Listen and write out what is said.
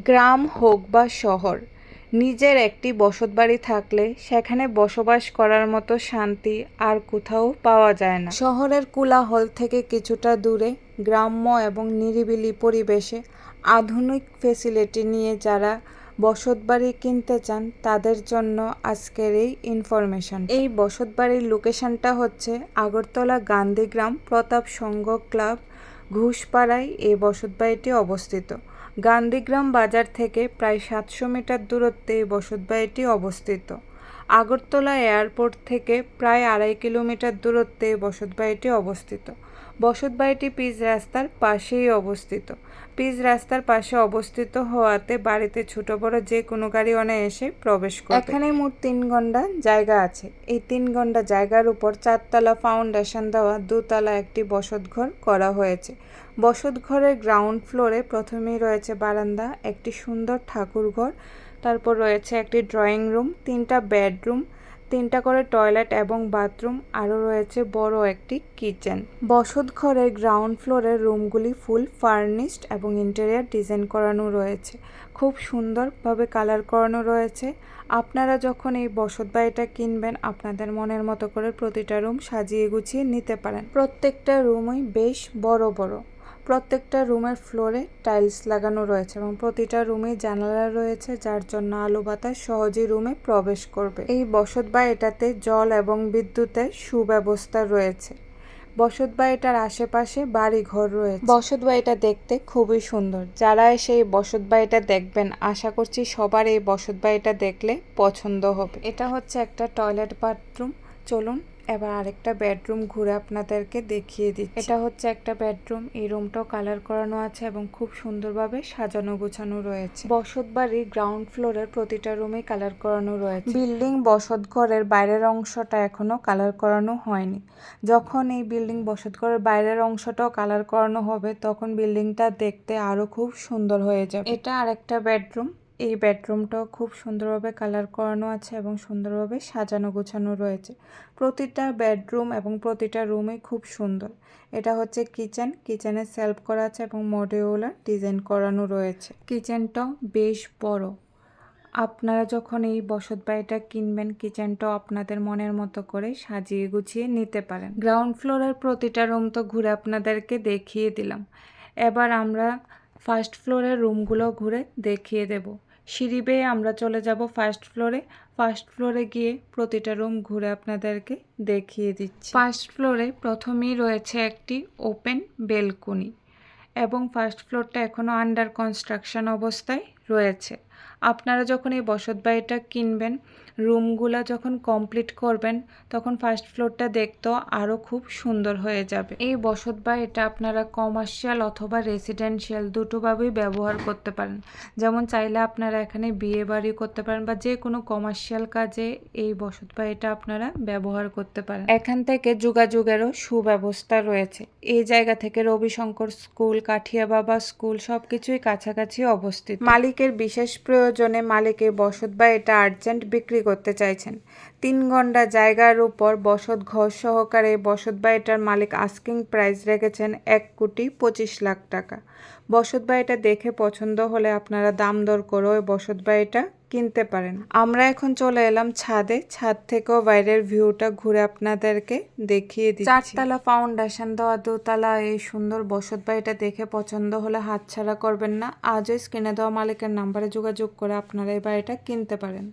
গ্রাম হোক বা শহর, নিজের একটি বসতবাড়ি থাকলে সেখানে বসবাস করার মতো শান্তি আর কোথাও পাওয়া যায় না। শহরের কোলাহল থেকে কিছুটা দূরে গ্রাম্য এবং নিরিবিলি পরিবেশে আধুনিক ফ্যাসিলিটি নিয়ে যারা বসতবাড়ি কিনতে চান তাদের জন্য আজকের এই ইনফরমেশন। এই বসতবাড়ির লোকেশনটা হচ্ছে আগরতলা গান্ধীগ্রাম প্রতাপ সংঘ ক্লাব ঘুষপাড়ায় এই বসতবাড়িটি অবস্থিত। গান্ধীগ্রাম বাজার থেকে প্রায় 700 মিটার দূরত্বে এই বসতবাড়িটি অবস্থিত। আগরতলা এয়ারপোর্ট থেকে প্রায় 2.5 কিলোমিটার দূরত্বে এই বসতবাড়িটি অবস্থিত। বসতবাড়িটি পিচ রাস্তার পাশেই অবস্থিত। পিচ রাস্তার পাশে অবস্থিত হওয়াতে বাড়িতে ছোট বড় যে কোনো গাড়ি অনায়াসে প্রবেশ করে। এখানে মোট 3 গন্ডা জায়গা আছে। এই 3 গন্ডা জায়গার উপর 4তলা ফাউন্ডেশন দেওয়া 2তলা একটি বসতঘর করা হয়েছে। বসতঘরের গ্রাউন্ড ফ্লোরে প্রথমেই রয়েছে বারান্দা, একটি সুন্দর ঠাকুরঘর, তারপর রয়েছে একটি ড্রয়িং রুম, 3টা বেডরুম, 3টা করে টয়লেট এবং বাথরুম, আরও রয়েছে বড় একটি কিচেন। বসতঘরের গ্রাউন্ড ফ্লোরের রুমগুলি ফুল ফার্নিশড এবং ইন্টেরিয়ার ডিজাইন করানো রয়েছে। খুব সুন্দরভাবে কালার করানো রয়েছে। আপনারা যখন এই বসতবাড়িটা কিনবেন আপনাদের মনের মতো করে প্রতিটা রুম সাজিয়ে গুছিয়ে নিতে পারেন। প্রত্যেকটা রুমই বেশ বড় বড়। প্রত্যেকটা রুমের ফ্লোরে টাইলস লাগানো রয়েছে এবং প্রতিটা রুমে জানালা রয়েছে, যার জন্য আলো বাতাস সহজেই রুমে প্রবেশ করবে। এই বসতবাড়িটাতে জল এবং বিদ্যুতের সুব্যবস্থা রয়েছে। বসতবাড়িটার আশেপাশে বাড়ি ঘর রয়েছে। বসতবাড়িটা দেখতে খুবই সুন্দর। যারা এসে এই বসতবাড়িটা দেখবেন আশা করছি সবার এই বসতবাড়িটা দেখলে পছন্দ হবে। এটা হচ্ছে একটা টয়লেট বাথরুম। চলুন এবার আরেকটা বেডরুম ঘুরে আপনাদেরকে দেখিয়ে দিচ্ছি। এটা হচ্ছে একটা বেডরুম। এই রুমটাও কালার করানো আছে এবং খুব সুন্দরভাবে সাজানো গোছানো রয়েছে। বসতবাড়ির গ্রাউন্ড ফ্লোরের প্রতিটা রুমে কালার করানো রয়েছে। বিল্ডিং বসতঘরের বাইরের অংশটা এখনো কালার করানো হয়নি। যখন এই বিল্ডিং বসতঘরের বাইরের অংশটাও কালার করানো হবে তখন বিল্ডিংটা দেখতে আরো খুব সুন্দর হয়ে যাবে। এটা আরেকটা বেডরুম। এই বেডরুমটাও খুব সুন্দরভাবে কালার করানো আছে এবং সুন্দরভাবে সাজানো গোছানো রয়েছে। প্রতিটা বেডরুম এবং প্রতিটা রুমই খুব সুন্দর। এটা হচ্ছে কিচেন। কিচেনে সেলফ করা আছে এবং মডিউলার ডিজাইন করানো রয়েছে। কিচেনটাও বেশ বড়। আপনারা যখন এই বসতবাড়িটা কিনবেন কিচেনটাও আপনাদের মনের মতো করে সাজিয়ে গুছিয়ে নিতে পারেন। গ্রাউন্ড ফ্লোরের প্রতিটা রুম তো ঘুরে আপনাদেরকে দেখিয়ে দিলাম। এবার আমরা ফার্স্ট ফ্লোরের রুমগুলো ঘুরে দেখিয়ে দেব। সিঁড়ি বেয়ে আমরা চলে যাব ফার্স্ট ফ্লোরে। ফার্স্ট ফ্লোরে গিয়ে প্রতিটা রুম ঘুরে আপনাদেরকে দেখিয়ে দিচ্ছি। ফার্স্ট ফ্লোরে প্রথমেই রয়েছে একটি ওপেন বেলকনি এবং ফার্স্ট ফ্লোরটা এখনও আন্ডার কনস্ট্রাকশন অবস্থায় রয়েছে। আপনারা যখন এই বসতবাড়িটা কিনবেন রুমগুলো যখন কমপ্লিট করবেন তখন ফার্স্ট ফ্লোরটা দেখতেও আরও খুব সুন্দর হয়ে যাবে। এই বসতবাড়িটা আপনারা কমার্শিয়াল অথবা রেসিডেন্সিয়াল দুটোভাবেই ব্যবহার করতে পারেন। যেমন চাইলে আপনারা এখানে বিয়ে বাড়ি করতে পারেন বা যে কোনো কমার্শিয়াল কাজে এই বসতবাড়িটা আপনারা ব্যবহার করতে পারেন। এখান থেকে যোগাযোগেরও সুব্যবস্থা রয়েছে। এই জায়গা থেকে রবিশঙ্কর স্কুল, কাঠিয়া বাবা স্কুল সবকিছুই কাছাকাছি অবস্থিত। মালিকের বিশেষ প্রয়োজনে মালিক এই বসতবাড়িটা আর্জেন্ট বিক্রি করতে চাইছেন। 3 গন্ডা জায়গার উপর বসত ঘর সহকারে বসতবাড়িটার মালিক আস্কিং প্রাইস রেখেছেন 1,25,00,000 টাকা। বসতবাড়িটা দেখে পছন্দ হলে আপনারা দাম দর করে ওই বসতবাড়িটা কিনতে পারেন। আমরা এখন চলে এলাম ছাদে। ছাদ থেকেও বাইরের ভিউটা ঘুরে আপনাদেরকে দেখিয়ে দিচ্ছি। 4তলা ফাউন্ডেশন দেওয়া 2তলা এই সুন্দর বসতবাড়িটা দেখে পছন্দ হলে হাতছাড়া করবেন না। আজই স্ক্রিনে দেওয়া মালিকের নাম্বারে যোগাযোগ করে আপনারা এই বাড়িটা কিনতে পারেন।